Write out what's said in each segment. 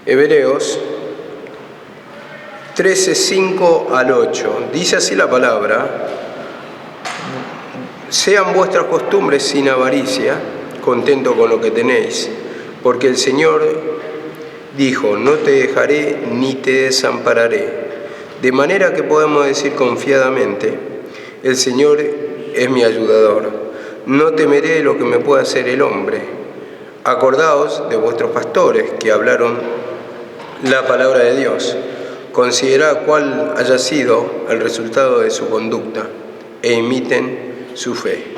Hebreos 13, 5 al 8. Dice así la palabra: sean vuestras costumbres sin avaricia, contento con lo que tenéis, porque el Señor dijo: no te dejaré ni te desampararé. De manera que podemos decir confiadamente: el Señor es mi ayudador, no temeré lo que me pueda hacer el hombre. Acordaos de vuestros pastores que hablaron la palabra de Dios. Considerad cuál haya sido el resultado de su conducta e imiten su fe.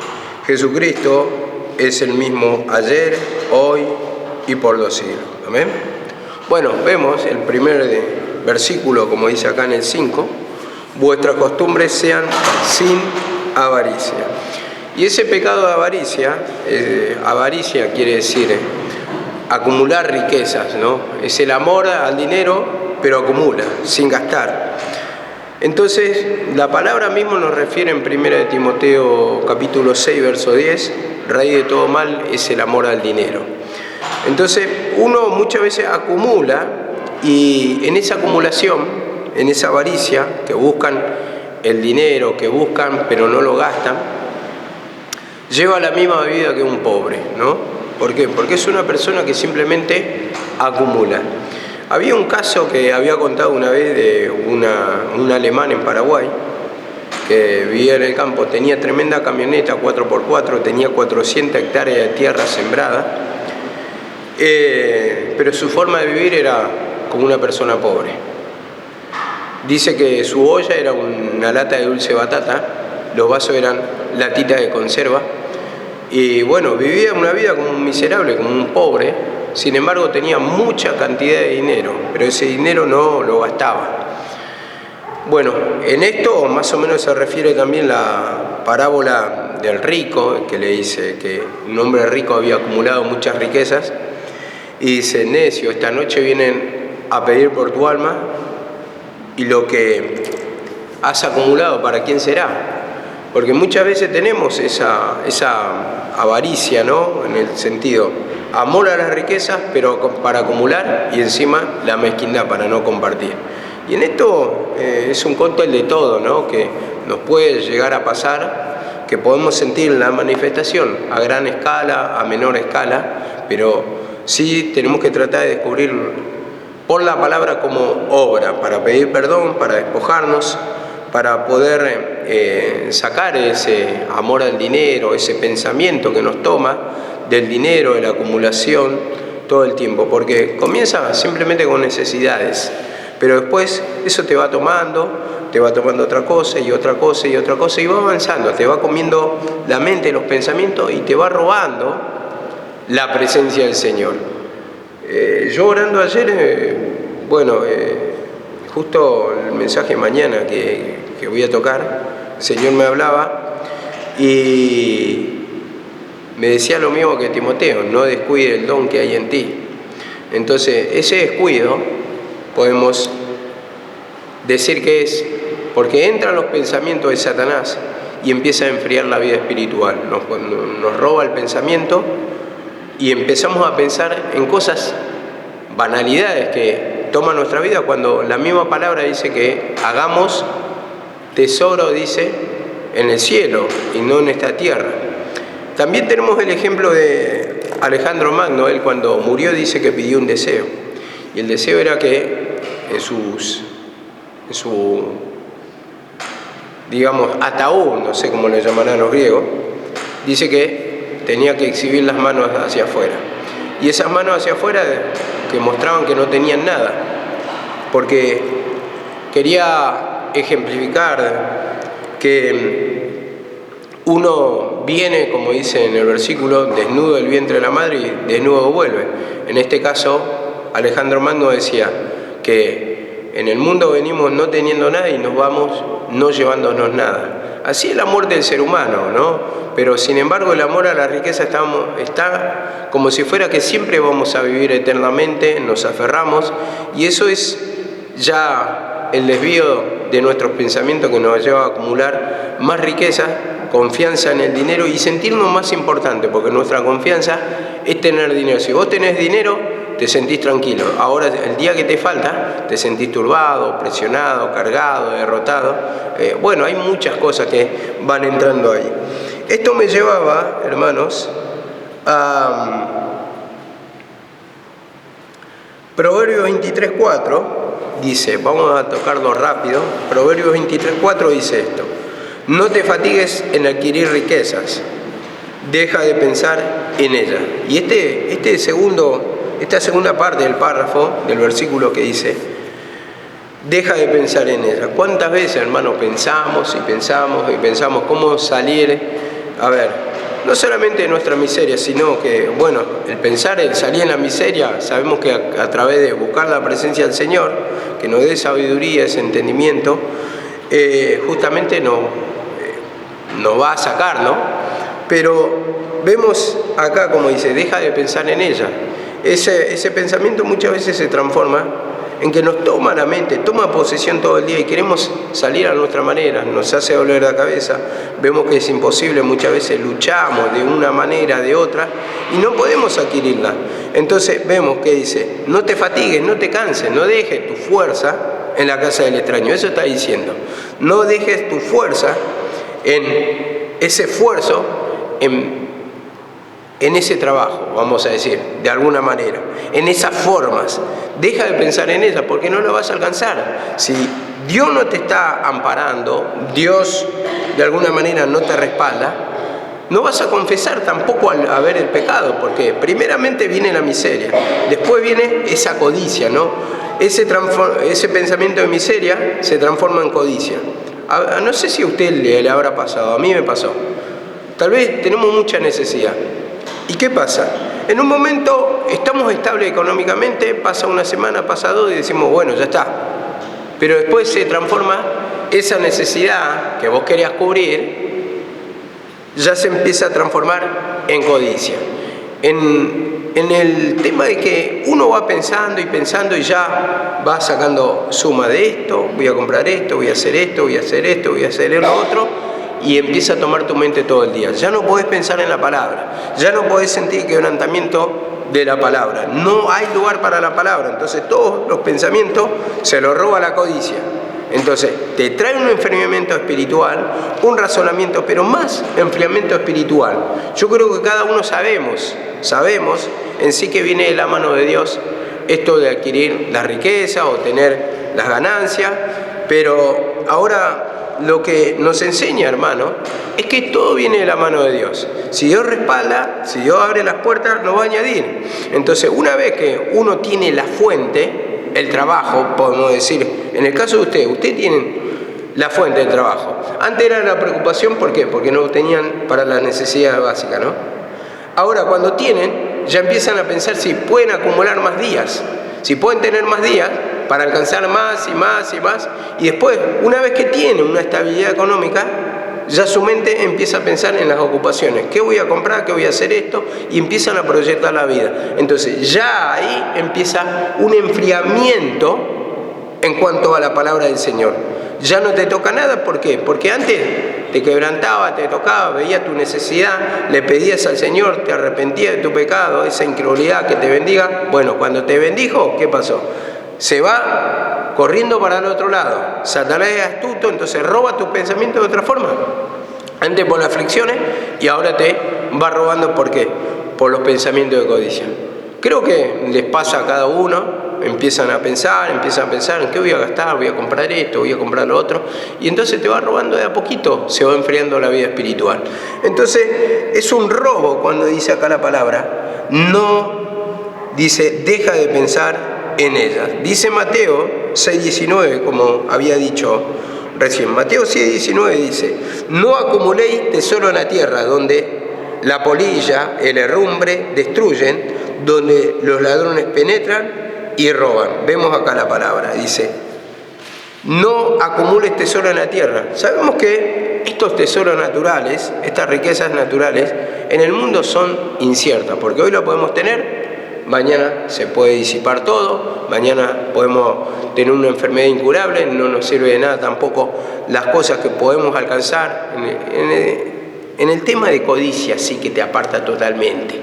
Jesucristo es el mismo ayer, hoy y por los siglos. Amén. Bueno, vemos el primer versículo, como dice acá en el 5: vuestras costumbres sean sin avaricia. Y ese pecado de avaricia quiere decir acumular riquezas, ¿no? Es el amor al dinero, pero acumula, sin gastar. Entonces, la palabra mismo nos refiere en 1 Timoteo capítulo 6, verso 10, raíz de todo mal es el amor al dinero. Entonces, uno muchas veces acumula, y en esa acumulación, en esa avaricia, que buscan el dinero, que buscan pero no lo gastan, lleva la misma vida que un pobre, ¿no? ¿Por qué? Porque es una persona que simplemente acumula. Había un caso que había contado una vez de un alemán en Paraguay que vivía en el campo, tenía tremenda camioneta 4x4, tenía 400 hectáreas de tierra sembrada, pero su forma de vivir era como una persona pobre. Dice que su olla era una lata de dulce batata, los vasos eran latitas de conserva, y bueno, vivía una vida como un miserable, como un pobre. Sin embargo, tenía mucha cantidad de dinero, pero ese dinero no lo gastaba. Bueno, en esto más o menos se refiere también la parábola del rico, que le dice que un hombre rico había acumulado muchas riquezas, y dice: necio, esta noche vienen a pedir por tu alma, y lo que has acumulado, ¿para quién será? Porque muchas veces tenemos esa avaricia, ¿no? En el sentido, amor a las riquezas, pero para acumular, y encima la mezquindad para no compartir. Y en esto es un cóctel de todo, ¿no? Que nos puede llegar a pasar, que podemos sentir la manifestación a gran escala, a menor escala, pero sí tenemos que tratar de descubrir por la palabra como obra, para pedir perdón, para despojarnos, para poder sacar ese amor al dinero, ese pensamiento que nos toma del dinero, de la acumulación, todo el tiempo. Porque comienza simplemente con necesidades, pero después eso te va tomando otra cosa y otra cosa y otra cosa, y va avanzando, te va comiendo la mente, los pensamientos, y te va robando la presencia del Señor. Yo orando ayer, justo el mensaje de mañana que voy a tocar, el Señor me hablaba y me decía lo mismo que Timoteo: no descuide el don que hay en ti. Entonces, ese descuido podemos decir que es porque entran los pensamientos de Satanás y empieza a enfriar la vida espiritual. Nos roba el pensamiento y empezamos a pensar en cosas, banalidades que toman nuestra vida, cuando la misma palabra dice que hagamos tesoro, dice, en el cielo y no en esta tierra. También tenemos el ejemplo de Alejandro Magno. Él, cuando murió, dice que pidió un deseo, y el deseo era que en su digamos ataúd, no sé cómo le llamarán los griegos, dice que tenía que exhibir las manos hacia afuera, y esas manos hacia afuera que mostraban que no tenían nada, porque quería ejemplificar que uno viene, como dice en el versículo, desnudo del vientre de la madre y desnudo vuelve. En este caso, Alejandro Magno decía que en el mundo venimos no teniendo nada y nos vamos no llevándonos nada. Así el amor del ser humano, ¿no? Pero sin embargo el amor a la riqueza está como si fuera que siempre vamos a vivir eternamente, nos aferramos, y eso es ya el desvío de nuestros pensamientos que nos lleva a acumular más riqueza, confianza en el dinero y sentirnos más importantes, porque nuestra confianza es tener dinero. Si vos tenés dinero, te sentís tranquilo. Ahora, el día que te falta, te sentís turbado, presionado, cargado, derrotado. Bueno, hay muchas cosas que van entrando ahí. Esto me llevaba, hermanos, a Proverbios 23:4, dice, vamos a tocarlo rápido, Proverbios 23:4 dice esto: no te fatigues en adquirir riquezas, deja de pensar en ella. Y esta segunda parte del párrafo, del versículo que dice, deja de pensar en ella. ¿Cuántas veces, hermano, pensamos y pensamos y pensamos cómo salir, no solamente de nuestra miseria, sino que, bueno, el salir en la miseria, sabemos que a través de buscar la presencia del Señor, que nos dé sabiduría, ese entendimiento, justamente nos va a sacar, ¿no? Pero vemos acá, como dice, deja de pensar en ella. Ese pensamiento muchas veces se transforma en que nos toma la mente, toma posesión todo el día y queremos salir a nuestra manera, nos hace doler la cabeza, vemos que es imposible, muchas veces luchamos de una manera, de otra, y no podemos adquirirla. Entonces vemos que dice, no te fatigues, no te canses, no dejes tu fuerza en la casa del extraño. Eso está diciendo, no dejes tu fuerza en ese esfuerzo, en ese trabajo, vamos a decir, de alguna manera, en esas formas. Deja de pensar en ellas porque no lo vas a alcanzar. Si Dios no te está amparando, Dios de alguna manera no te respalda, no vas a confesar tampoco a ver el pecado, porque primeramente viene la miseria, después viene esa codicia, ¿no? Ese pensamiento de miseria se transforma en codicia. No sé si a usted le habrá pasado, a mí me pasó. Tal vez tenemos mucha necesidad. ¿Y qué pasa? En un momento estamos estables económicamente, pasa una semana, pasa dos y decimos, bueno, ya está. Pero después se transforma esa necesidad que vos querías cubrir, ya se empieza a transformar en codicia. En el tema de que uno va pensando y pensando y ya va sacando suma de esto, voy a comprar esto, voy a hacer esto, voy a hacer esto, voy a hacer lo otro, y empieza a tomar tu mente todo el día. Ya no podés pensar en la palabra, ya no podés sentir quebrantamiento de la palabra. No hay lugar para la palabra, entonces todos los pensamientos se los roba la codicia. Entonces te trae un enfriamiento espiritual, un razonamiento, pero más enfriamiento espiritual. Yo creo que cada uno sabemos en sí que viene de la mano de Dios esto de adquirir la riqueza o tener las ganancias, pero ahora lo que nos enseña, hermano, es que todo viene de la mano de Dios. Si Dios respalda, si Dios abre las puertas, nos va a añadir. Entonces, una vez que uno tiene la fuente, el trabajo, podemos decir, en el caso de usted tiene la fuente del trabajo. Antes era la preocupación, ¿por qué? Porque no tenían para las necesidades básicas, ¿no? Ahora, cuando tienen, ya empiezan a pensar si pueden acumular más días, si pueden tener más días para alcanzar más y más y más. Y después, una vez que tienen una estabilidad económica, ya su mente empieza a pensar en las ocupaciones. ¿Qué voy a comprar? ¿Qué voy a hacer esto? Y empiezan a proyectar la vida. Entonces, ya ahí empieza un enfriamiento en cuanto a la palabra del Señor. Ya no te toca nada, ¿por qué? Porque antes te quebrantaba, te tocaba, veías tu necesidad, le pedías al Señor, te arrepentías de tu pecado, esa incredulidad que te bendiga. Bueno, cuando te bendijo, ¿qué pasó? Se va corriendo para el otro lado. Satanás es astuto, entonces roba tus pensamientos de otra forma. Antes por las aflicciones y ahora te va robando, ¿por qué? Por los pensamientos de codicia. Creo que les pasa a cada uno. Empiezan a pensar en qué voy a gastar, voy a comprar esto, voy a comprar lo otro, y entonces te va robando de a poquito, se va enfriando la vida espiritual. Entonces es un robo cuando dice acá la palabra, no, dice, deja de pensar en ella. Dice Mateo 6:19, como había dicho recién, Mateo 6:19 dice, no acumuléis tesoro en la tierra, donde la polilla, el herrumbre destruyen, donde los ladrones penetran y roban. Vemos acá la palabra, dice, no acumules tesoro en la tierra. Sabemos que estos tesoros naturales, estas riquezas naturales, en el mundo son inciertas, porque hoy lo podemos tener, mañana se puede disipar todo, mañana podemos tener una enfermedad incurable, no nos sirve de nada tampoco las cosas que podemos alcanzar. En el tema de codicia sí que te aparta totalmente,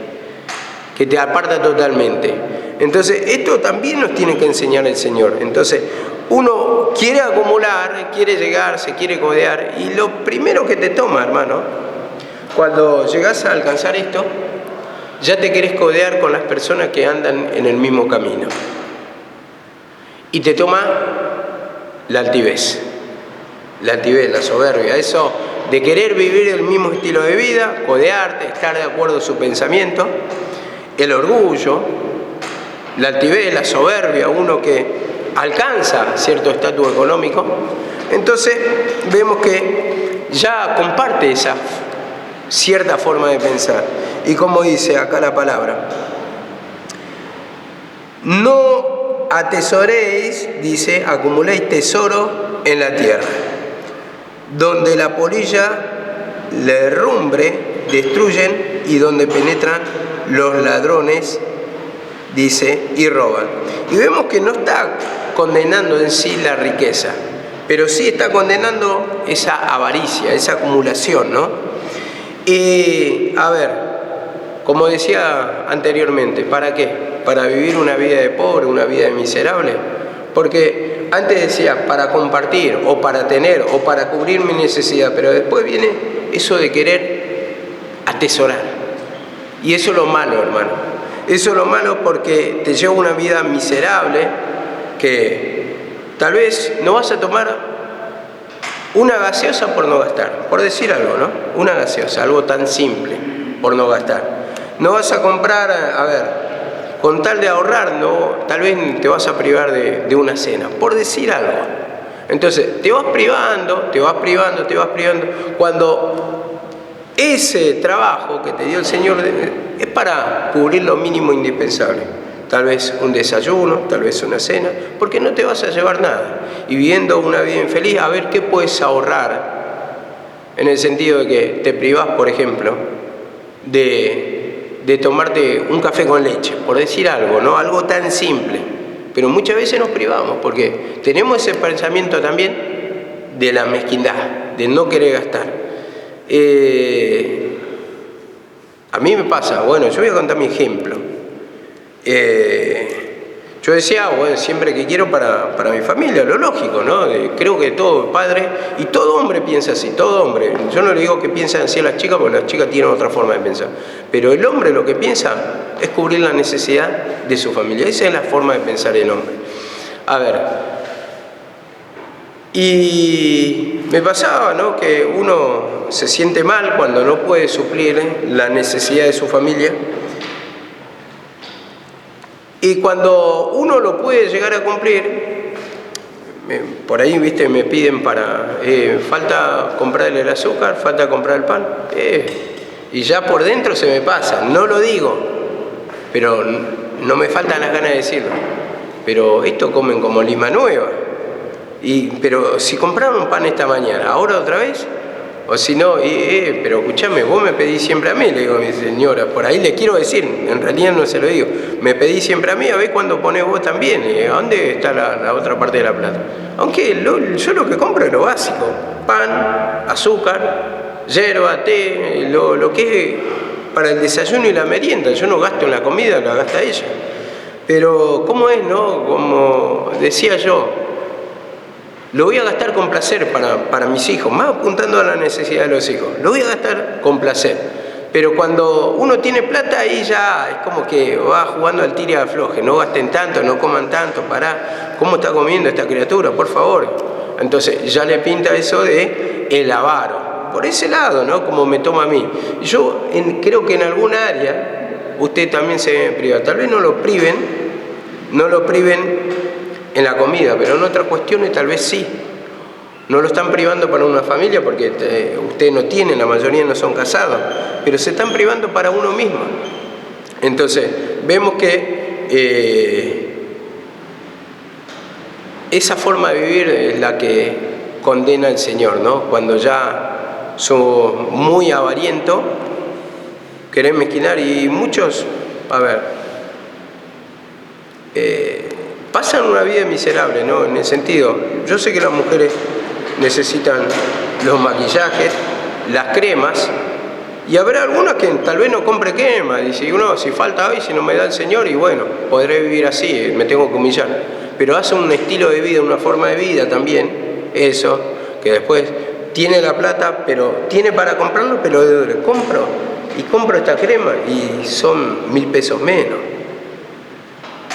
Entonces, esto también nos tiene que enseñar el Señor. Entonces, uno quiere acumular, quiere llegar, se quiere codear, y lo primero que te toma, hermano, cuando llegás a alcanzar esto, ya te querés codear con las personas que andan en el mismo camino. Y te toma la altivez, la soberbia, eso de querer vivir el mismo estilo de vida, codearte, estar de acuerdo en su pensamiento, el orgullo, la altivez, la soberbia, uno que alcanza cierto estatus económico. Entonces vemos que ya comparte esa cierta forma de pensar. Y como dice acá la palabra, no atesoréis, dice, acumuléis tesoro en la tierra, donde la polilla, la herrumbre destruyen y donde penetran los ladrones, dice, y roban. Y vemos que no está condenando en sí la riqueza, pero sí está condenando esa avaricia, esa acumulación, ¿no? A ver, como decía anteriormente, ¿para qué? ¿Para vivir una vida de pobre, una vida de miserable? Porque antes decía, para compartir, o para tener, o para cubrir mi necesidad, pero después viene eso de querer atesorar. Y eso es lo malo, hermano. Eso es lo malo porque te lleva una vida miserable, que tal vez no vas a tomar una gaseosa por no gastar, por decir algo, ¿no? Una gaseosa, algo tan simple, por no gastar. No vas a comprar, a ver, con tal de ahorrar, no, tal vez te vas a privar de una cena, por decir algo. Entonces, te vas privando, cuando ese trabajo que te dio el Señor es para cubrir lo mínimo indispensable. Tal vez un desayuno, tal vez una cena, porque no te vas a llevar nada. Y viviendo una vida infeliz, a ver qué puedes ahorrar, en el sentido de que te privás, por ejemplo, de tomarte un café con leche, por decir algo, ¿no? Algo tan simple. Pero muchas veces nos privamos, porque tenemos ese pensamiento también de la mezquindad, de no querer gastar. A mí me pasa, bueno, yo voy a contar mi ejemplo. Yo decía, bueno, siempre que quiero para mi familia, lo lógico, ¿no? Creo que todo padre y todo hombre piensa así, todo hombre. Yo no le digo que piensan así a las chicas, porque las chicas tienen otra forma de pensar. Pero el hombre lo que piensa es cubrir la necesidad de su familia. Esa es la forma de pensar del hombre. A ver, y me pasaba, ¿no?, que uno se siente mal cuando no puede suplir la necesidad de su familia. Y cuando uno lo puede llegar a cumplir, por ahí, viste, me piden para, falta comprarle el azúcar, falta comprar el pan, y ya por dentro se me pasa, no lo digo, pero no me faltan las ganas de decirlo. Pero esto comen como lima nueva, pero si compraron pan esta mañana, ahora otra vez, o si no, pero escuchame, vos me pedís siempre a mí, le digo a mi señora, por ahí le quiero decir, en realidad no se lo digo, me pedís siempre a mí, a ver cuándo ponés vos también, ¿a dónde está la otra parte de la plata? Aunque yo lo que compro es lo básico, pan, azúcar, yerba, té, lo que es para el desayuno y la merienda. Yo no gasto en la comida, la gasta ella. Pero ¿cómo es, no? Como decía yo, lo voy a gastar con placer para mis hijos, más apuntando a la necesidad de los hijos. Lo voy a gastar con placer. Pero cuando uno tiene plata, ahí ya es como que va jugando al tire y afloje. No gasten tanto, no coman tanto, pará. ¿Cómo está comiendo esta criatura? Por favor. Entonces ya le pinta eso de el avaro. Por ese lado, ¿no? Como me toma a mí. Yo creo que en algún área usted también se priva. Tal vez no lo priven en la comida, pero en otras cuestiones tal vez sí. No lo están privando para una familia porque usted no tiene, la mayoría no son casados, pero se están privando para uno mismo. Entonces, vemos que esa forma de vivir es la que condena el Señor, ¿no? Cuando ya son muy avarientos, querés mezquinar, y muchos, a ver, pasan una vida miserable, ¿no? En el sentido, yo sé que las mujeres necesitan los maquillajes, las cremas, Y habrá algunos que tal vez no compre crema. Dice, uno, si falta hoy, si no me da el Señor, y bueno, podré vivir así, me tengo que humillar. Pero hace un estilo de vida, una forma de vida también, eso, que después tiene la plata, pero tiene para comprarlo, pero compro esta crema y son 1.000 pesos menos.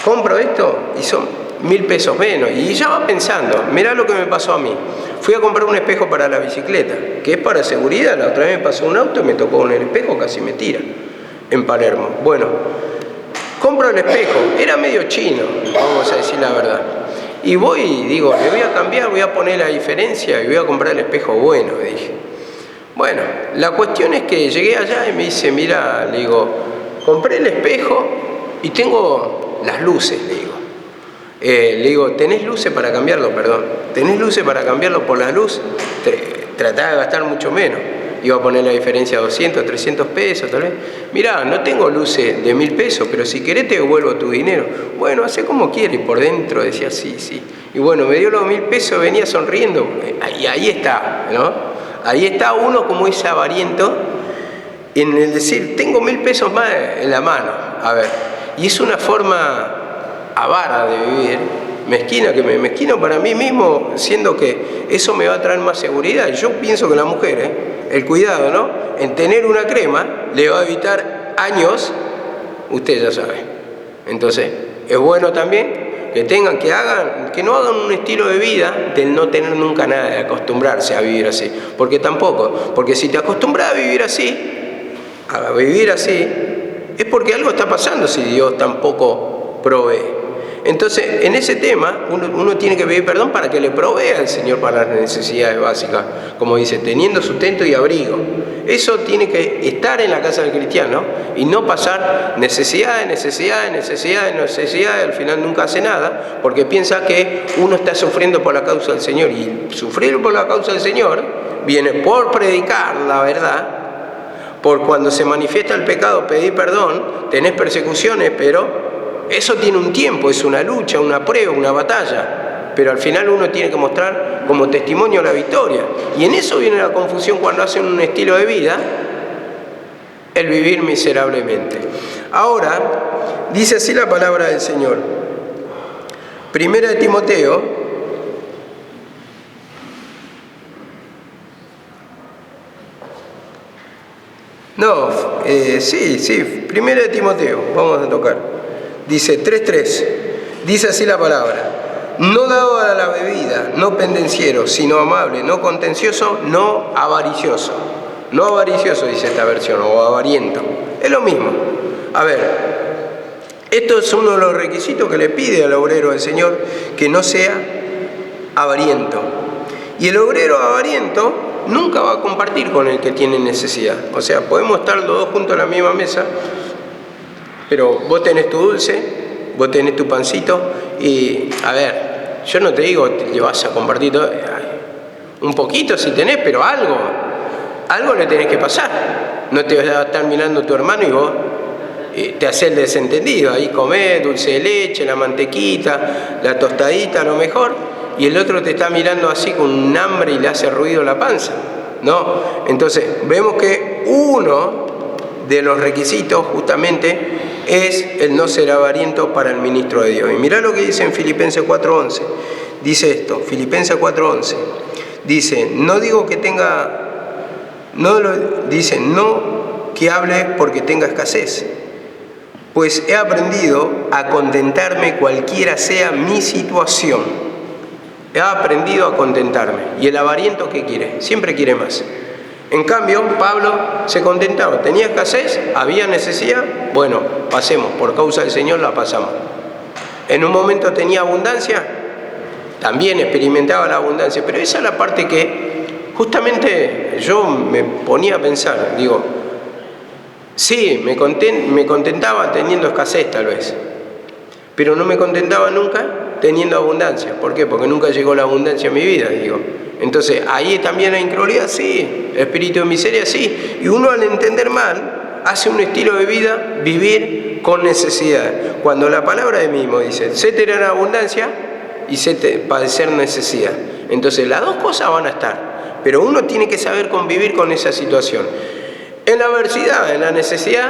Compro esto y son 1.000 pesos menos. Y ya va pensando, mirá lo que me pasó a mí. Fui a comprar un espejo para la bicicleta, que es para seguridad. La otra vez me pasó un auto y me tocó con el espejo, casi me tira, en Palermo. Bueno, compro el espejo, era medio chino, vamos a decir la verdad. Y voy y digo, le voy a cambiar, voy a poner la diferencia y voy a comprar el espejo bueno, dije. Bueno, la cuestión es que llegué allá y me dice, mira, le digo, compré el espejo y tengo las luces, le digo. Le digo, ¿tenés luces para cambiarlo? Perdón. ¿Tenés luces para cambiarlo por la luz? Tratá de gastar mucho menos. Iba a poner la diferencia a 200, 300 pesos, tal vez. Mirá, no tengo luces de 1.000 pesos, pero si querés te devuelvo tu dinero. Bueno, hace como quieres. Y por dentro decía, sí. Y bueno, me dio los 1.000 pesos, venía sonriendo. Y ahí está, ¿no? Ahí está uno como ese avariento en el decir, tengo 1.000 pesos más en la mano. A ver, y es una forma avara de vivir, mezquino para mí mismo, siendo que eso me va a traer más seguridad. Y yo pienso que la mujer, el cuidado, ¿no?, en tener una crema, le va a evitar años, usted ya sabe. Entonces, es bueno también que no hagan un estilo de vida del no tener nunca nada, de acostumbrarse a vivir así. Porque si te acostumbras a vivir así, es porque algo está pasando si Dios tampoco provee. Entonces, en ese tema, uno tiene que pedir perdón para que le provea al Señor para las necesidades básicas, como dice, teniendo sustento y abrigo. Eso tiene que estar en la casa del cristiano y no pasar necesidades, al final nunca hace nada, porque piensa que uno está sufriendo por la causa del Señor. Y sufrir por la causa del Señor viene por predicar la verdad, por cuando se manifiesta el pecado, pedir perdón, tenés persecuciones, pero eso tiene un tiempo, es una lucha, una prueba, una batalla, pero al final uno tiene que mostrar como testimonio la victoria. Y en eso viene la confusión cuando hacen un estilo de vida, el vivir miserablemente. Ahora, dice así la palabra del Señor. Primera de Timoteo, Primera de Timoteo, vamos a tocar. Dice 3:3, dice así la palabra: no dado a la bebida, no pendenciero, sino amable, no contencioso, no avaricioso. No avaricioso dice esta versión, o avariento. Es lo mismo. A ver, esto es uno de los requisitos que le pide al obrero del Señor, que no sea avariento. Y el obrero avariento nunca va a compartir con el que tiene necesidad. O sea, podemos estar los dos juntos en la misma mesa, pero vos tenés tu dulce, vos tenés tu pancito, y a ver, yo no te digo le vas a compartir todo, un poquito si tenés, pero algo le tenés que pasar. No te vas a estar mirando tu hermano y vos te haces el desentendido, ahí comés dulce de leche, la mantequita, la tostadita a lo mejor, y el otro te está mirando así con un hambre y le hace ruido la panza, ¿no? Entonces, vemos que uno de los requisitos justamente es el no ser avariento para el ministro de Dios. Y mirá lo que dice en Filipenses 4:11. Dice esto, Filipenses 4:11. Dice, no que hable porque tenga escasez, pues he aprendido a contentarme cualquiera sea mi situación. He aprendido a contentarme. ¿Y el avariento qué quiere? Siempre quiere más. En cambio, Pablo se contentaba, tenía escasez, había necesidad, bueno, pasemos, por causa del Señor la pasamos. En un momento tenía abundancia, también experimentaba la abundancia, pero esa es la parte que justamente yo me ponía a pensar, digo, sí, me contentaba teniendo escasez tal vez, pero no me contentaba nunca teniendo abundancia. ¿Por qué? Porque nunca llegó la abundancia a mi vida, digo. Entonces, ahí también la incredulidad, sí, el espíritu de miseria, sí. Y uno al entender mal, hace un estilo de vida, vivir con necesidad. Cuando la palabra de mismo dice, sé tener abundancia y sé padecer necesidad. Entonces, las dos cosas van a estar, pero uno tiene que saber convivir con esa situación. En la adversidad, en la necesidad,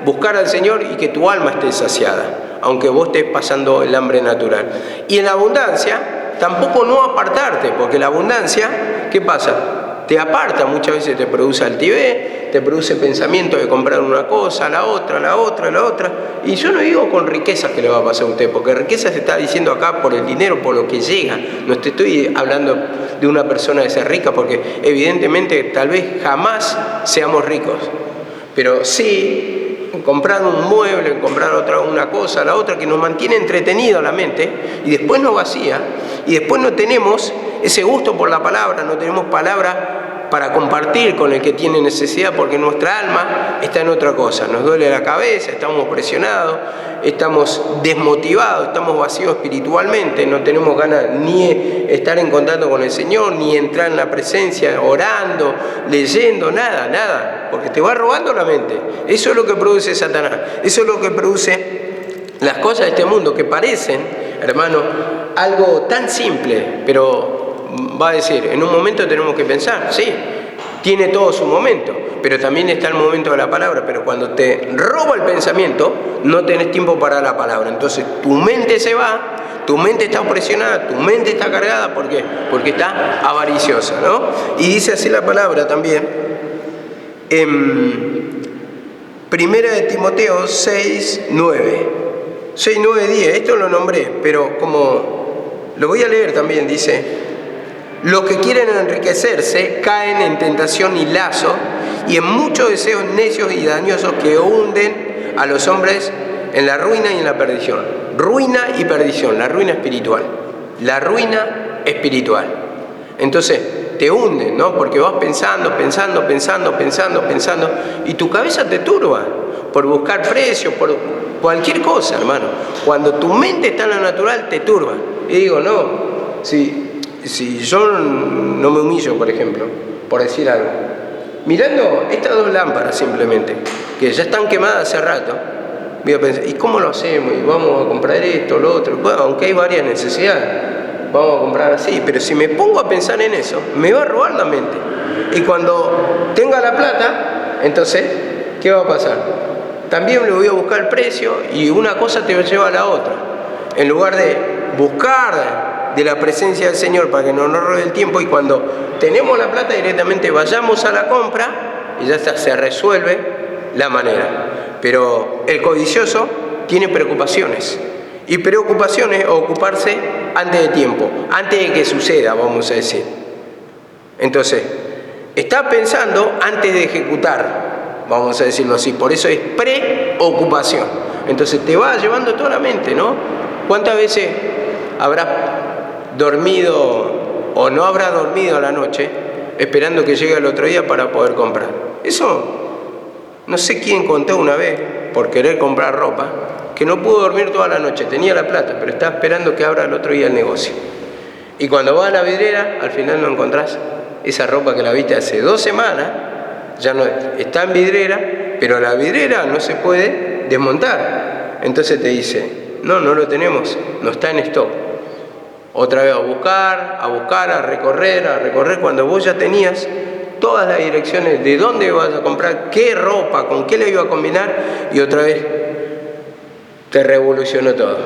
buscar al Señor y que tu alma esté saciada, aunque vos estés pasando el hambre natural. Y en la abundancia, tampoco no apartarte, porque la abundancia, ¿qué pasa? Te aparta, muchas veces te produce altivez, te produce pensamiento de comprar una cosa, la otra, la otra, la otra. Y yo no digo con riquezas que le va a pasar a usted, porque riqueza se está diciendo acá por el dinero, por lo que llega. No te estoy hablando de una persona de ser rica, porque evidentemente tal vez jamás seamos ricos. Pero sí, comprar un mueble, comprar una cosa, la otra, que nos mantiene entretenido la mente, y después nos vacía, y después no tenemos ese gusto por la palabra, no tenemos palabra para compartir con el que tiene necesidad, porque nuestra alma está en otra cosa. Nos duele la cabeza, estamos presionados, estamos desmotivados, estamos vacíos espiritualmente, no tenemos ganas ni estar en contacto con el Señor, ni entrar en la presencia, orando, leyendo, nada, porque te va robando la mente. Eso es lo que produce Satanás, eso es lo que produce las cosas de este mundo, que parecen, hermano, algo tan simple, pero va a decir, en un momento tenemos que pensar, sí, tiene todo su momento, pero también está el momento de la palabra. Pero cuando te roba el pensamiento, no tenés tiempo para la palabra. Entonces tu mente se va, tu mente está presionada, tu mente está cargada. ¿Por qué? Porque está avariciosa, ¿no? Y dice así la palabra también, en 1 de Timoteo 6, 9, 10, esto lo nombré, pero como lo voy a leer también, dice: los que quieren enriquecerse caen en tentación y lazo y en muchos deseos necios y dañosos que hunden a los hombres en la ruina y en la perdición. Ruina y perdición, la ruina espiritual. La ruina espiritual. Entonces, te hunden, ¿no? Porque vas pensando, y tu cabeza te turba por buscar precios, por cualquier cosa, hermano. Cuando tu mente está en lo natural, te turba. Y digo, no, si yo no me humillo, por ejemplo, por decir algo, mirando estas 2 lámparas simplemente, que ya están quemadas hace rato, voy a pensar, ¿y cómo lo hacemos? Y vamos a comprar esto, lo otro. Bueno, aunque hay varias necesidades, vamos a comprar así, pero si me pongo a pensar en eso, me va a robar la mente. Y cuando tenga la plata, entonces, ¿qué va a pasar? También le voy a buscar el precio, y una cosa te lleva a la otra. En lugar de buscar de la presencia del Señor para que no nos robe el tiempo, y cuando tenemos la plata directamente vayamos a la compra y ya está, se resuelve la manera. Pero el codicioso tiene preocupaciones, y preocupaciones o ocuparse antes de tiempo, antes de que suceda, vamos a decir. Entonces, está pensando antes de ejecutar, vamos a decirlo así, por eso es preocupación. Entonces te va llevando toda la mente, ¿no? ¿Cuántas veces habrás dormido o no habrá dormido a la noche esperando que llegue el otro día para poder comprar? Eso, no sé quién contó una vez, por querer comprar ropa, que no pudo dormir toda la noche, tenía la plata, pero estaba esperando que abra el otro día el negocio. Y cuando vas a la vidriera, al final no encontrás esa ropa que la viste hace 2 semanas, ya no está en vidriera, pero la vidriera no se puede desmontar. Entonces te dice, no lo tenemos, no está en stock. Otra vez a buscar, a recorrer, cuando vos ya tenías todas las direcciones de dónde ibas a comprar, qué ropa, con qué le iba a combinar, y otra vez te revolucionó todo.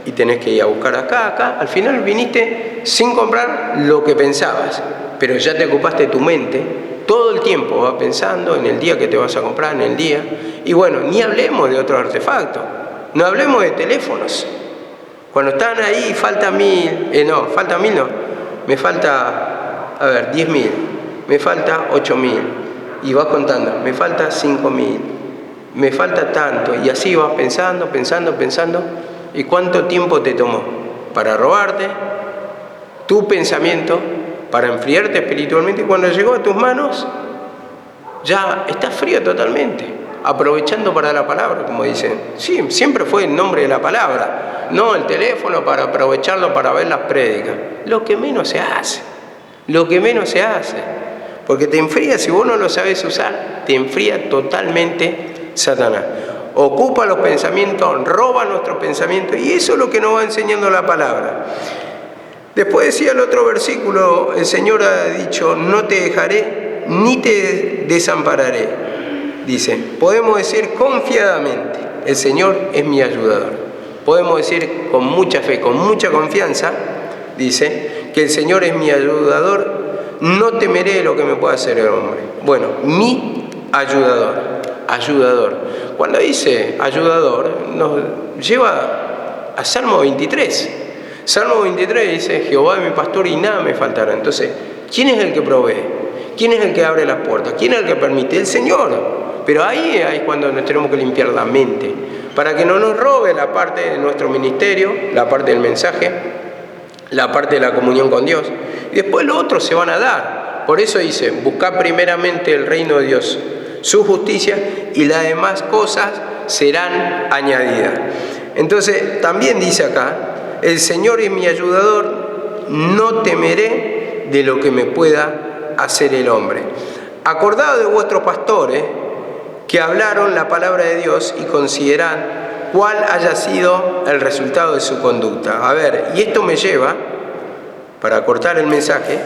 Y tenés que ir a buscar acá. Al final viniste sin comprar lo que pensabas, pero ya te ocupaste tu mente. Todo el tiempo vas pensando en el día que te vas a comprar, en el día. Y bueno, ni hablemos de otros artefactos. No hablemos de teléfonos. Cuando están ahí, falta 1.000, me falta, 10.000, me falta 8.000, y vas contando, me falta 5.000, me falta tanto, y así vas pensando, y ¿cuánto tiempo te tomó para robarte tu pensamiento, para enfriarte espiritualmente? Y cuando llegó a tus manos, ya estás frío totalmente, aprovechando para la palabra, como dicen. Sí, siempre fue el nombre de la palabra, no el teléfono para aprovecharlo para ver las prédicas. Lo que menos se hace, porque te enfría. Si vos no lo sabes usar, te enfría totalmente Satanás. Ocupa los pensamientos, roba nuestros pensamientos, y eso es lo que nos va enseñando la palabra. Después decía el otro versículo, el Señor ha dicho, no te dejaré ni te desampararé. dice, podemos decir confiadamente, el Señor es mi ayudador. Podemos decir con mucha fe, con mucha confianza, dice, que el Señor es mi ayudador, no temeré lo que me pueda hacer el hombre. Bueno, mi ayudador. Cuando dice ayudador, nos lleva a Salmo 23. Salmo 23 dice, Jehová es mi pastor y nada me faltará. Entonces, ¿quién es el que provee? ¿Quién es el que abre las puertas? ¿Quién es el que permite? El Señor. Pero ahí es cuando nos tenemos que limpiar la mente, para que no nos robe la parte de nuestro ministerio, la parte del mensaje, la parte de la comunión con Dios. Y después los otros se van a dar. Por eso dice, buscad primeramente el reino de Dios, su justicia, y las demás cosas serán añadidas. Entonces, también dice acá, el Señor es mi ayudador, no temeré de lo que me pueda hacer el hombre. Acordad de vuestros pastores que hablaron la palabra de Dios y considerad cuál haya sido el resultado de su conducta. A ver, y esto me lleva, para cortar el mensaje,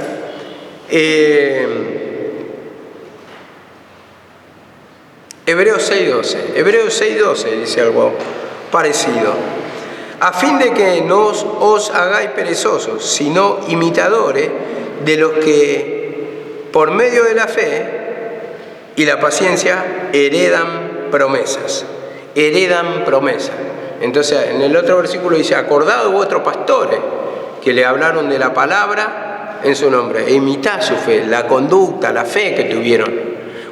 Hebreos 6:12. Hebreos 6:12 dice algo parecido. A fin de que no os hagáis perezosos, sino imitadores de los que por medio de la fe y la paciencia heredan promesas. Heredan promesas. Entonces, en el otro versículo dice, acordad de vuestros pastores que le hablaron de la palabra en su nombre, e imitad su fe, la conducta, la fe que tuvieron.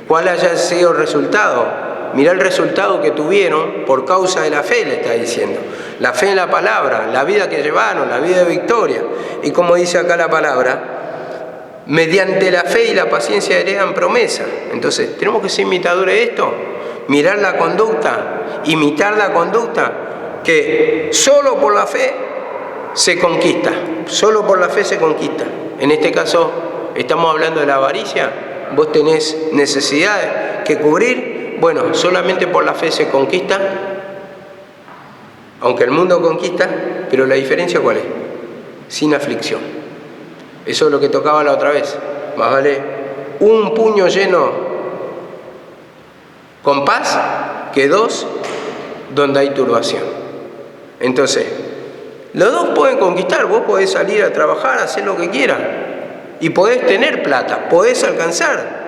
¿Cuál haya sido el resultado? Mirá el resultado que tuvieron por causa de la fe, le está diciendo. La fe en la palabra, la vida que llevaron, la vida de victoria. Y como dice acá la palabra, mediante la fe y la paciencia heredan promesa. Entonces, tenemos que ser imitadores de esto. Mirar la conducta, imitar la conducta, que solo por la fe se conquista. Solo por la fe se conquista. En este caso, estamos hablando de la avaricia. Vos tenés necesidades que cubrir. Bueno, solamente por la fe se conquista. Aunque el mundo conquista, pero la diferencia ¿cuál es? Sin aflicción. Eso es lo que tocaba la otra vez. Más vale un puño lleno con paz que dos donde hay turbación. Entonces, los dos pueden conquistar. Vos podés salir a trabajar, hacer lo que quieras. Y podés tener plata, podés alcanzar.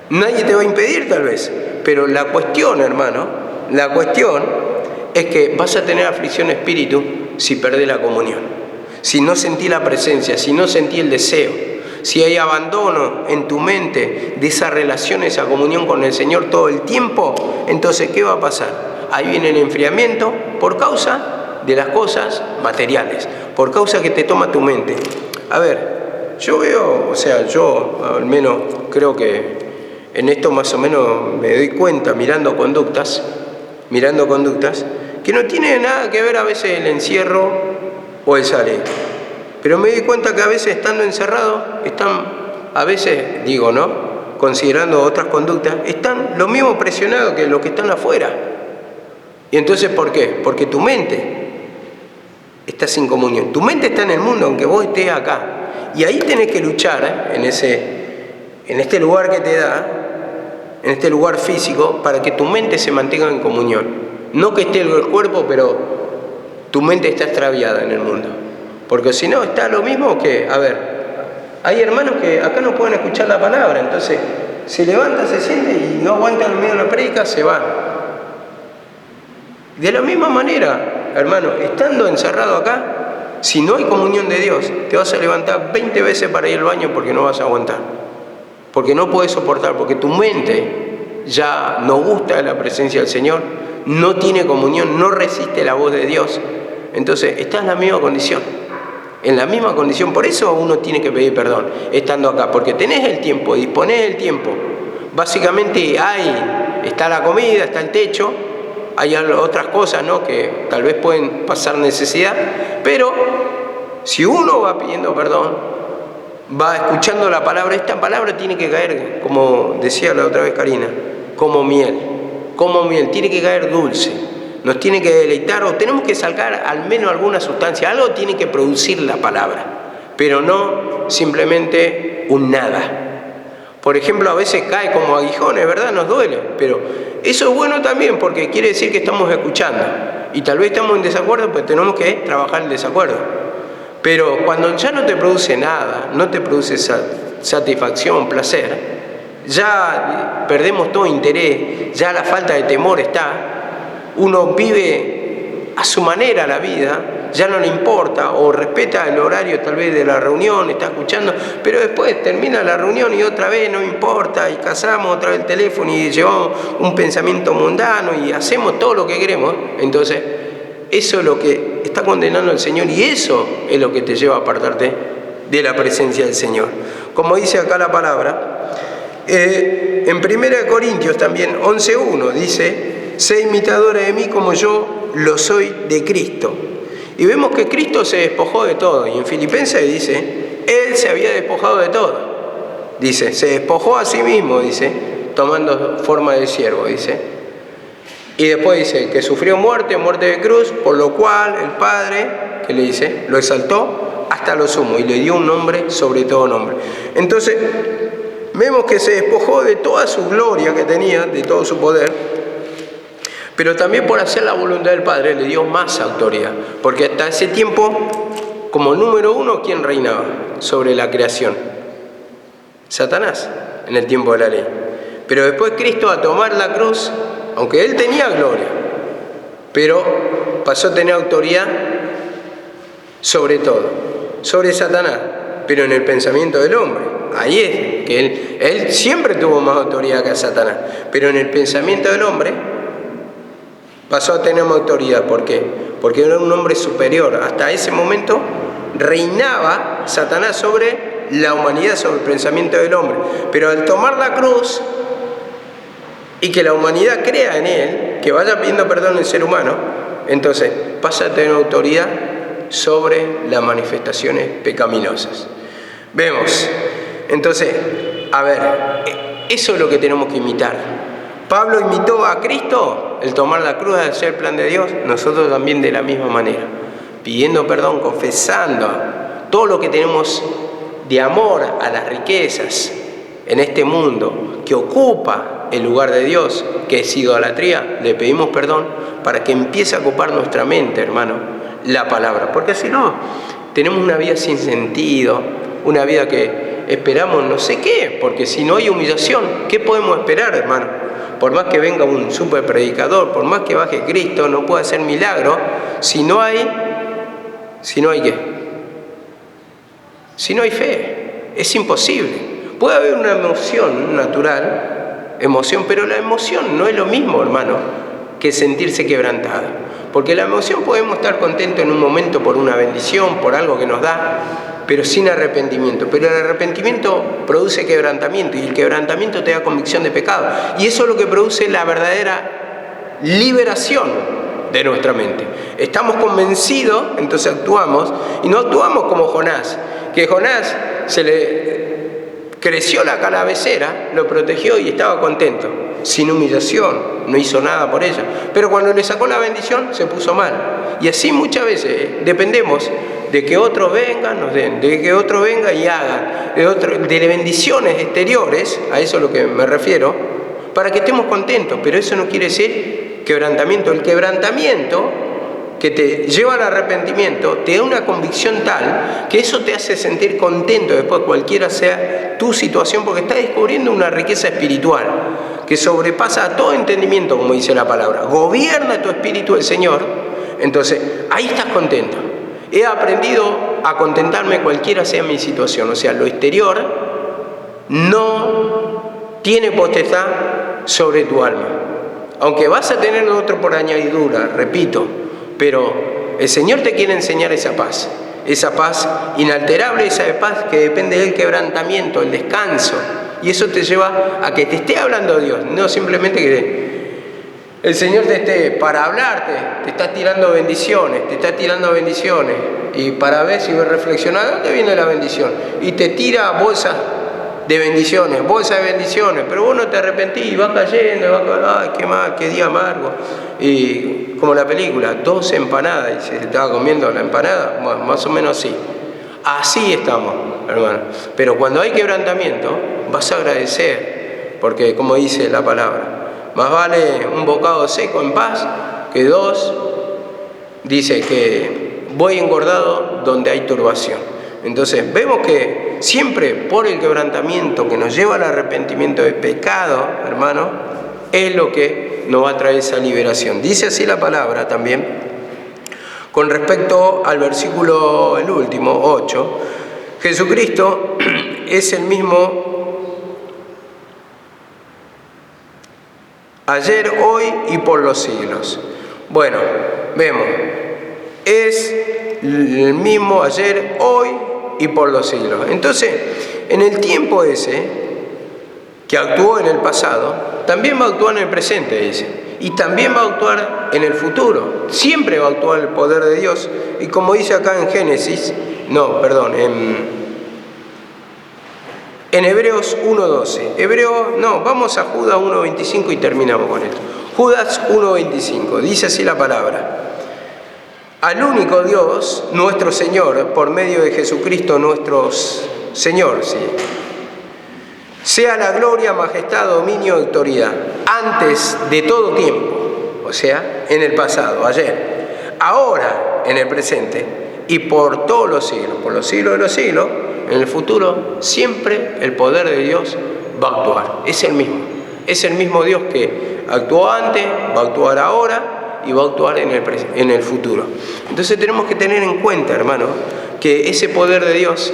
Nadie te va a impedir tal vez. Pero la cuestión, hermano, la cuestión es que vas a tener aflicción de espíritu si perdés la comunión. Si no sentí la presencia, si no sentí el deseo, si hay abandono en tu mente de esa relación, esa comunión con el Señor todo el tiempo, entonces, ¿qué va a pasar? Ahí viene el enfriamiento por causa de las cosas materiales, por causa que te toma tu mente. A ver, yo veo, o sea, yo al menos creo que en esto más o menos me doy cuenta mirando conductas, que no tiene nada que ver a veces el encierro o el salir. Pero me doy cuenta que a veces estando encerrados, a veces, digo, ¿no? Considerando otras conductas, están lo mismo presionados que los que están afuera. Y entonces, ¿por qué? Porque tu mente está sin comunión. Tu mente está en el mundo, aunque vos estés acá. Y ahí tenés que luchar, en este lugar que te da, en este lugar físico, para que tu mente se mantenga en comunión. No que esté el cuerpo, pero tu mente está extraviada en el mundo. Porque si no, está lo mismo que, a ver, hay hermanos que acá no pueden escuchar la palabra, entonces se levantan, se sienten y no aguantan en medio de la prédica, se van. De la misma manera, hermano, estando encerrado acá, si no hay comunión de Dios, te vas a levantar 20 veces para ir al baño porque no vas a aguantar. Porque no puedes soportar, porque tu mente ya no gusta de la presencia del Señor, no tiene comunión, no resiste la voz de Dios. Entonces, estás en la misma condición. En la misma condición. Por eso uno tiene que pedir perdón estando acá. Porque tenés el tiempo, disponés del tiempo. Básicamente está la comida, está el techo. Hay otras cosas, ¿no?, que tal vez pueden pasar necesidad. Pero si uno va pidiendo perdón, va escuchando la palabra, esta palabra tiene que caer, como decía la otra vez Karina, como miel. Como miel. Tiene que caer dulce. Nos tiene que deleitar o tenemos que sacar al menos alguna sustancia. Algo tiene que producir la palabra, pero no simplemente un nada. Por ejemplo, a veces cae como aguijones, ¿verdad? Nos duele, pero eso es bueno también porque quiere decir que estamos escuchando. Y tal vez estamos en desacuerdo, pues tenemos que trabajar el desacuerdo. Pero cuando ya no te produce nada, no te produce satisfacción, placer, ya perdemos todo interés, ya la falta de temor está, uno vive a su manera la vida, ya no le importa, o respeta el horario tal vez de la reunión, está escuchando, pero después termina la reunión y otra vez no importa, y casamos otra vez el teléfono y llevamos un pensamiento mundano y hacemos todo lo que queremos. Entonces, eso es lo que está condenando el Señor y eso es lo que te lleva a apartarte de la presencia del Señor. Como dice acá la palabra, en 1 Corintios también 11:1 dice: sé imitadores de mí como yo lo soy de Cristo. Y vemos que Cristo se despojó de todo. Y en Filipenses dice, Él se había despojado de todo. Dice, se despojó a sí mismo, dice, tomando forma de siervo, dice. Y después dice que sufrió muerte de cruz, por lo cual el Padre, ¿qué le dice? Lo exaltó hasta lo sumo y le dio un nombre sobre todo nombre. Entonces, vemos que se despojó de toda su gloria que tenía, de todo su poder, pero también por hacer la voluntad del Padre le dio más autoridad, porque hasta ese tiempo, como número uno, ¿quién reinaba sobre la creación? Satanás, en el tiempo de la ley. Pero después Cristo, a tomar la cruz, aunque Él tenía gloria, pero pasó a tener autoridad sobre todo, sobre Satanás, pero en el pensamiento del hombre. Ahí es que él siempre tuvo más autoridad que Satanás, pero en el pensamiento del hombre pasó a tener más autoridad. ¿Por qué? Porque era un hombre superior. Hasta ese momento reinaba Satanás sobre la humanidad, sobre el pensamiento del hombre. Pero al tomar la cruz y que la humanidad crea en Él, que vaya pidiendo perdón al ser humano, entonces pasa a tener autoridad sobre las manifestaciones pecaminosas. Vemos, entonces, a ver, eso es lo que tenemos que imitar. Pablo imitó a Cristo, el tomar la cruz, hacer el plan de Dios, nosotros también de la misma manera, pidiendo perdón, confesando todo lo que tenemos de amor a las riquezas en este mundo que ocupa el lugar de Dios, que es idolatría. Le pedimos perdón para que empiece a ocupar nuestra mente, hermano, la palabra, porque si no, tenemos una vida sin sentido, una vida que esperamos no sé qué, porque si no hay humillación, ¿qué podemos esperar, hermano? Por más que venga un super predicador, por más que baje Cristo, no puede hacer milagro si no hay ¿qué? Si no hay fe, es imposible. Puede haber una emoción natural, pero la emoción no es lo mismo, hermano, que sentirse quebrantado. Porque la emoción podemos estar contentos en un momento por una bendición, por algo que nos da, pero sin arrepentimiento. Pero el arrepentimiento produce quebrantamiento y el quebrantamiento te da convicción de pecado. Y eso es lo que produce la verdadera liberación de nuestra mente. Estamos convencidos, entonces actuamos, y no actuamos como Jonás, que Jonás se le creció la cabecera, lo protegió y estaba contento, sin humillación, no hizo nada por ella. Pero cuando le sacó la bendición, se puso mal. Y así muchas veces dependemos de que otros vengan, nos den, de que otro venga y hagan, de bendiciones exteriores, a eso es lo que me refiero, para que estemos contentos. Pero eso no quiere decir quebrantamiento. El quebrantamiento que te lleva al arrepentimiento te da una convicción tal que eso te hace sentir contento después, cualquiera sea tu situación, porque estás descubriendo una riqueza espiritual que sobrepasa a todo entendimiento, como dice la palabra. Gobierna tu espíritu el Señor, entonces ahí estás contento. He aprendido a contentarme cualquiera sea mi situación, o sea, lo exterior no tiene potestad sobre tu alma. Aunque vas a tener otro por añadidura, repito, pero el Señor te quiere enseñar esa paz inalterable, esa paz que depende del quebrantamiento, el descanso. Y eso te lleva a que te esté hablando Dios, no simplemente que el Señor te esté para hablarte, te está tirando bendiciones, y para ver si reflexionar, ¿de dónde viene la bendición? Y te tira bolsas de bendiciones, pero vos no te arrepentís, va cayendo, ay, qué mal, qué día amargo. Y como la película, 2 empanadas, y se estaba comiendo la empanada, más o menos así. Así estamos, hermano. Pero cuando hay quebrantamiento, vas a agradecer, porque como dice la palabra, más vale un bocado seco en paz que dos, dice que voy engordado donde hay turbación. Entonces vemos que siempre por el quebrantamiento que nos lleva al arrepentimiento de pecado, hermano, es lo que nos va a traer esa liberación. Dice así la palabra también. Con respecto al versículo, el último, 8, Jesucristo es el mismo ayer, hoy y por los siglos. Bueno, vemos, es el mismo ayer, hoy y por los siglos. Entonces, en el tiempo ese, que actuó en el pasado, también va a actuar en el presente, dice. Y también va a actuar en el futuro. Siempre va a actuar el poder de Dios. Y como dice acá en Génesis, en Hebreos 1.12. Vamos a Judas 1.25 y terminamos con esto. Judas 1.25. Dice así la palabra. Al único Dios, nuestro Señor, por medio de Jesucristo nuestro Señor, ¿sí?, sea la gloria, majestad, dominio y autoridad, antes de todo tiempo, o sea, en el pasado, ayer, ahora, en el presente, y por todos los siglos de los siglos, en el futuro, siempre el poder de Dios va a actuar. Es el mismo Dios que actuó antes, va a actuar ahora y va a actuar en el futuro. Entonces tenemos que tener en cuenta, hermano, que ese poder de Dios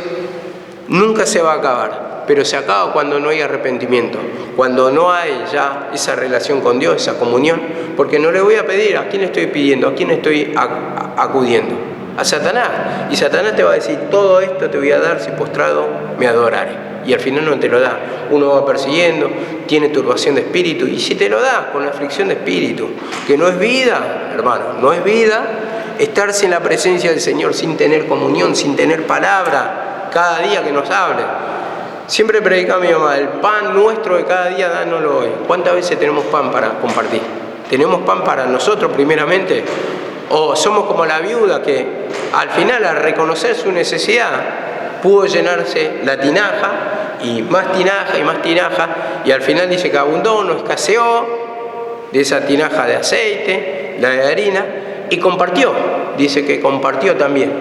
nunca se va a acabar. Pero se acaba cuando no hay arrepentimiento, cuando no hay ya esa relación con Dios, esa comunión, porque no le voy a pedir a quién estoy pidiendo, a quién estoy acudiendo, a Satanás. Y Satanás te va a decir, todo esto te voy a dar si postrado me adoraré. Y al final no te lo da. Uno va persiguiendo, tiene turbación de espíritu, y si te lo da con la aflicción de espíritu, que no es vida, hermano, no es vida estar sin la presencia del Señor, sin tener comunión, sin tener palabra cada día que nos hable. Siempre predica mi mamá, el pan nuestro de cada día, dánoslo hoy. ¿Cuántas veces tenemos pan para compartir? ¿Tenemos pan para nosotros primeramente? ¿O somos como la viuda que al final, al reconocer su necesidad, pudo llenarse la tinaja y más tinaja y más tinaja, y al final dice que abundó, no escaseó de esa tinaja de aceite, la de harina, y compartió? Dice que compartió también.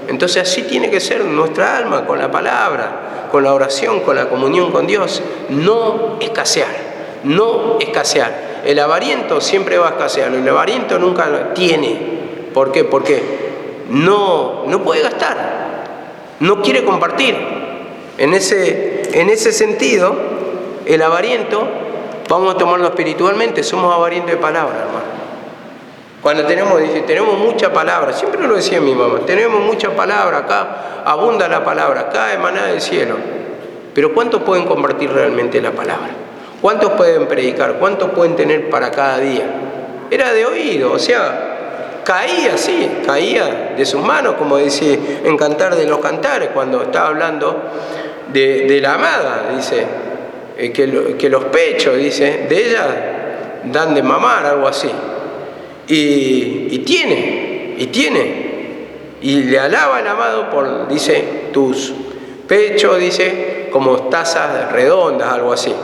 Entonces así tiene que ser nuestra alma con la palabra, con la oración, con la comunión con Dios. No escasear, no escasear. El avariento siempre va a escasear, el avariento nunca lo tiene. ¿Por qué? Porque no puede gastar, no quiere compartir. En ese sentido, el avariento, vamos a tomarlo espiritualmente, somos avarientos de palabra, hermano. Cuando tenemos mucha palabra, siempre lo decía mi mamá, tenemos mucha palabra, acá abunda la palabra, cae maná del cielo. Pero ¿cuántos pueden compartir realmente la palabra? ¿Cuántos pueden predicar? ¿Cuántos pueden tener para cada día? Era de oído, o sea, caía de sus manos, como dice en Cantar de los Cantares, cuando estaba hablando de la amada, dice, que los pechos, dice, de ella dan de mamar, algo así. Y tiene, y le alaba el amado por, dice, tus pechos, dice, como tazas redondas, algo así,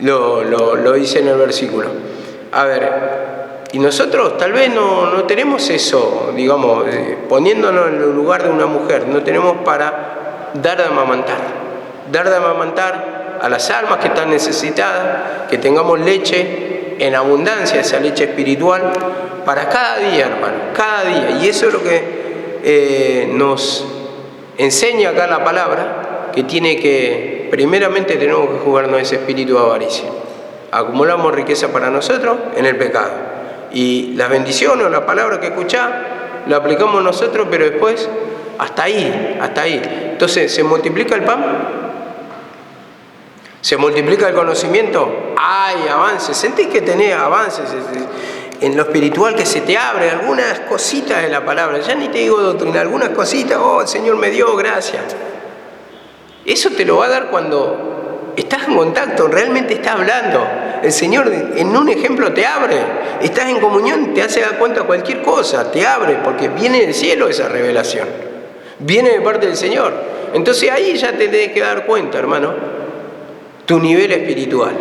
lo dice en el versículo. A ver, y nosotros tal vez no tenemos eso, digamos, poniéndonos en el lugar de una mujer, no tenemos para dar de amamantar a las almas que están necesitadas, que tengamos leche en abundancia, esa leche espiritual, para cada día, hermano, cada día. Y eso es lo que nos enseña acá la palabra, que primeramente tenemos que jugarnos ese espíritu de avaricia. Acumulamos riqueza para nosotros en el pecado. Y las bendiciones o la palabra que escuchás, la aplicamos nosotros, pero después, hasta ahí. Entonces, ¿se multiplica el pan? ¿Se multiplica el conocimiento? Hay avances. ¿Sentís que tenés avances en lo espiritual, que se te abre algunas cositas de la palabra? Ya ni te digo doctrina, algunas cositas. Oh, el Señor me dio, gracias. Eso te lo va a dar cuando estás en contacto, realmente estás hablando. El Señor en un ejemplo te abre. Estás en comunión, te hace dar cuenta de cualquier cosa, te abre, porque viene del cielo esa revelación. Viene de parte del Señor. Entonces ahí ya te tenés que dar cuenta, hermano, tu nivel espiritual.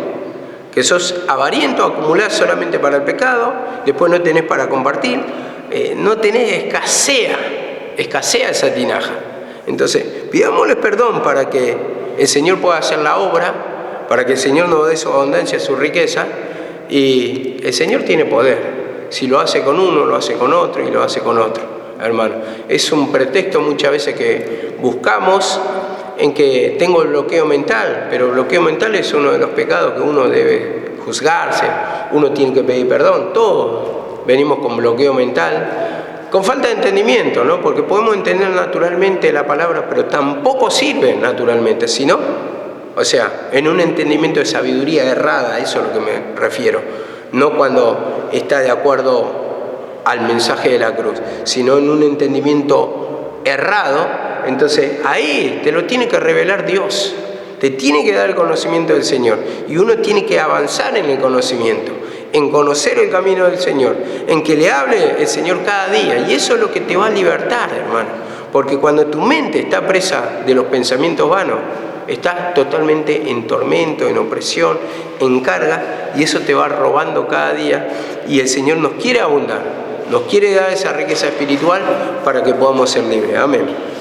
Que sos avariento, acumulás solamente para el pecado, después no tenés para compartir, no tenés, escasea esa tinaja. Entonces, pidámosle perdón para que el Señor pueda hacer la obra, para que el Señor nos dé su abundancia, su riqueza, y el Señor tiene poder. Si lo hace con uno, lo hace con otro y lo hace con otro, hermano. Es un pretexto muchas veces que buscamos en que tengo el bloqueo mental, pero el bloqueo mental es uno de los pecados que uno debe juzgarse, uno tiene que pedir perdón, todos venimos con bloqueo mental, con falta de entendimiento, ¿no? Porque podemos entender naturalmente la palabra, pero tampoco sirve naturalmente, sino, o sea, en un entendimiento de sabiduría errada, eso es a lo que me refiero, no cuando está de acuerdo al mensaje de la cruz, sino en un entendimiento errado. Entonces ahí te lo tiene que revelar Dios, te tiene que dar el conocimiento del Señor, y uno tiene que avanzar en el conocimiento, en conocer el camino del Señor, en que le hable el Señor cada día, y eso es lo que te va a libertar, hermano, porque cuando tu mente está presa de los pensamientos vanos, estás totalmente en tormento, en opresión, en carga, y eso te va robando cada día, y el Señor nos quiere abundar, nos quiere dar esa riqueza espiritual para que podamos ser libres. Amén.